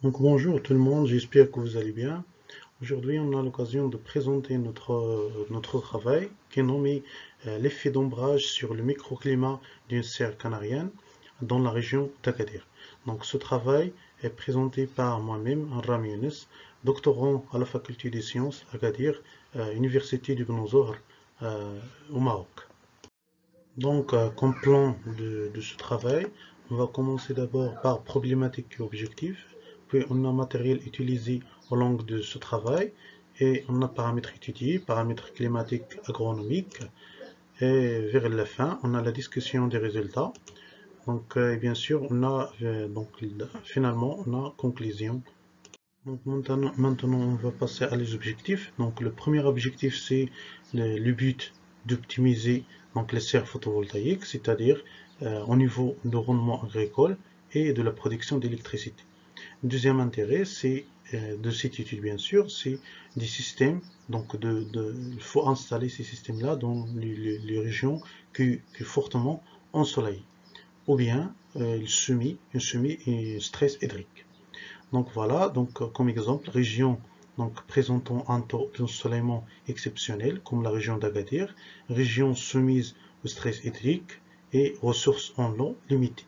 Donc bonjour tout le monde, j'espère que vous allez bien. Aujourd'hui, on a l'occasion de présenter notre travail qui est nommé l'effet d'ombrage sur le microclimat d'une serre canarienne dans la région d'Agadir. Donc ce travail est présenté par moi-même, Rami Younes, doctorant à la faculté des sciences Agadir, Université du Gnozohr au Maroc. Donc, comme plan de ce travail, on va commencer d'abord par problématique et objectif, puis on a matériel utilisé au long de ce travail, et on a paramètres étudiés, paramètres climatiques, agronomiques, et vers la fin, on a la discussion des résultats. Donc, et bien sûr, on a finalement, on a conclusion. Donc maintenant, on va passer à les objectifs. Donc le premier objectif, c'est le but d'optimiser donc les serres photovoltaïques, c'est-à-dire au niveau de rendement agricole et de la production d'électricité. Deuxième intérêt, c'est de cette étude bien sûr, c'est des systèmes. Donc il faut installer ces systèmes-là dans les régions qui sont fortement ensoleillées, ou bien une semi et stress hydrique. Donc voilà, donc comme exemple, région donc, présentant un taux d'ensoleillement exceptionnel, comme la région d'Agadir, région soumise au stress hydrique et ressources en eau limitées.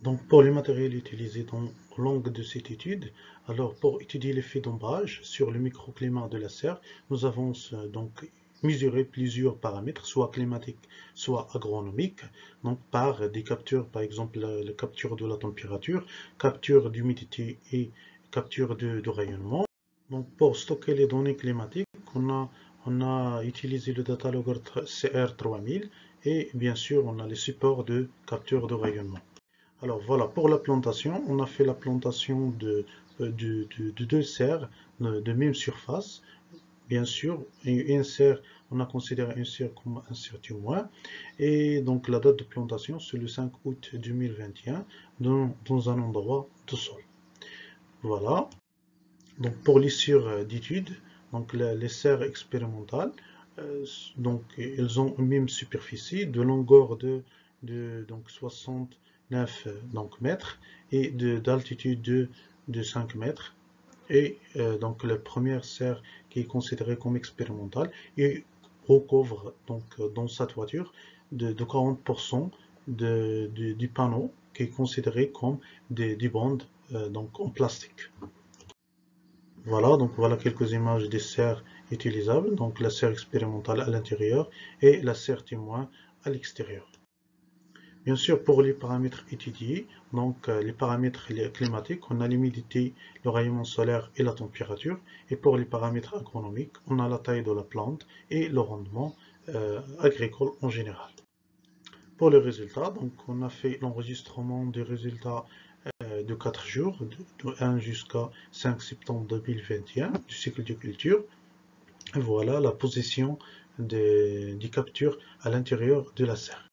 Donc pour les matériels utilisés dans l'angle de cette étude, alors pour étudier l'effet d'ombrage sur le microclimat de la serre, nous avons donc mesuré plusieurs paramètres, soit climatiques, soit agronomiques, donc par des captures, par exemple la capture de la température, capture d'humidité et capture de rayonnement. Donc pour stocker les données climatiques, on a utilisé le datalogger CR3000 et bien sûr on a les supports de capture de rayonnement. Alors voilà, pour la plantation, on a fait la plantation de deux serres de même surface. Bien sûr, et une serre, on a considéré une serre comme un serre témoin. Et donc la date de plantation, c'est le 5 août 2021 dans un endroit de sol. Voilà. Donc pour l'issue d'études, donc les serres expérimentales, donc elles ont une même superficie de longueur donc 69 donc, mètres et d'altitude de 5 mètres. Et donc la première serre qui est considérée comme expérimentale et recouvre donc dans sa toiture de 40% du panneau qui est considéré comme des bandes donc en plastique. Voilà, donc voilà quelques images des serres utilisables, donc la serre expérimentale à l'intérieur et la serre témoin à l'extérieur. Bien sûr, pour les paramètres étudiés, donc les paramètres climatiques, on a l'humidité, le rayonnement solaire et la température. Et pour les paramètres agronomiques, on a la taille de la plante et le rendement agricole en général. Pour les résultats, donc on a fait l'enregistrement des résultats de 4 jours, de 1 jusqu'à 5 septembre 2021, du cycle de culture. Et voilà la position des captures à l'intérieur de la serre.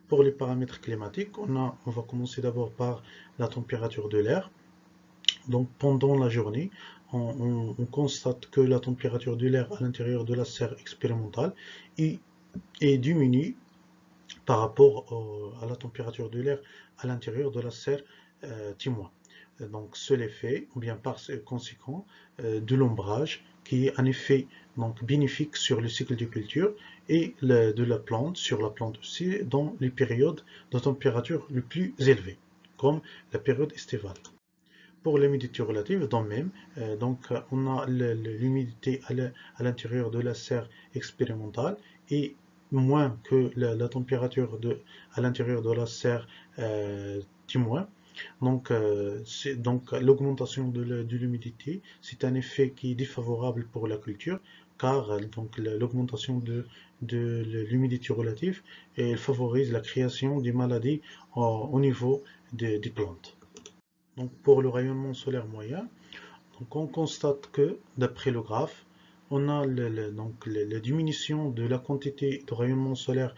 Pour les paramètres climatiques, on va commencer d'abord par la température de l'air. Donc pendant la journée, on constate que la température de l'air à l'intérieur de la serre expérimentale est diminue par rapport à la température de l'air à l'intérieur de la serre témoin. Donc c'est l'effet, ou bien par conséquent, de l'ombrage qui est un effet donc, bénéfique sur le cycle de culture et de la plante, sur la plante aussi, dans les périodes de température les plus élevées, comme la période estivale. Pour l'humidité relative, dans même, donc on a l'humidité à l'intérieur de la serre expérimentale et moins que la température à l'intérieur de la serre témoin. Donc l'augmentation de l'humidité, c'est un effet qui est défavorable pour la culture, car l'augmentation de l'humidité relative favorise la création des maladies au niveau des plantes. Donc pour le rayonnement solaire moyen, donc on constate que, d'après le graphe, on a la diminution de la quantité de rayonnement solaire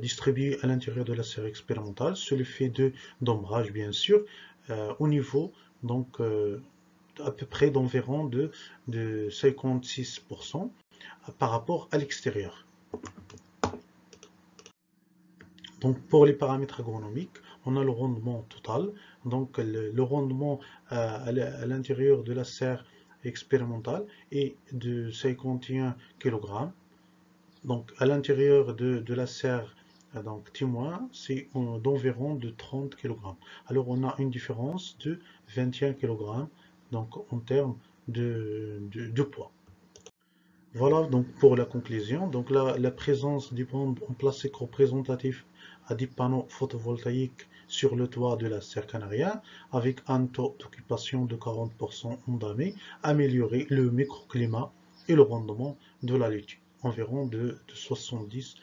distribué à l'intérieur de la serre expérimentale, sous l'effet d'ombrage bien sûr, au niveau donc à peu près d'environ de 56% par rapport à l'extérieur. Donc pour les paramètres agronomiques, on a le rendement total Donc le rendement à l'intérieur de la serre expérimentale est de 51 kg. Donc à l'intérieur de la serre donc témoin, c'est d'environ de 30 kg. Alors on a une différence de 21 kg donc en termes de poids. Voilà donc pour la conclusion. Donc la présence des bandes en plastique représentatif à des panneaux photovoltaïques sur le toit de la serre canarienne avec un taux d'occupation de 40% endamé, améliorer le microclimat et le rendement de la laitue, environ de 70%.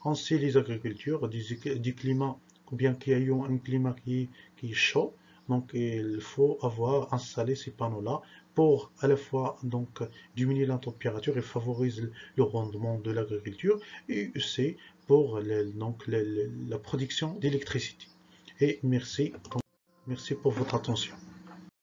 Ainsi, les agricultures du climat, ou bien qu'il y ait un climat qui est chaud, donc il faut avoir installé ces panneaux-là pour à la fois donc diminuer la température et favoriser le rendement de l'agriculture et c'est pour la production d'électricité. Et merci pour votre attention.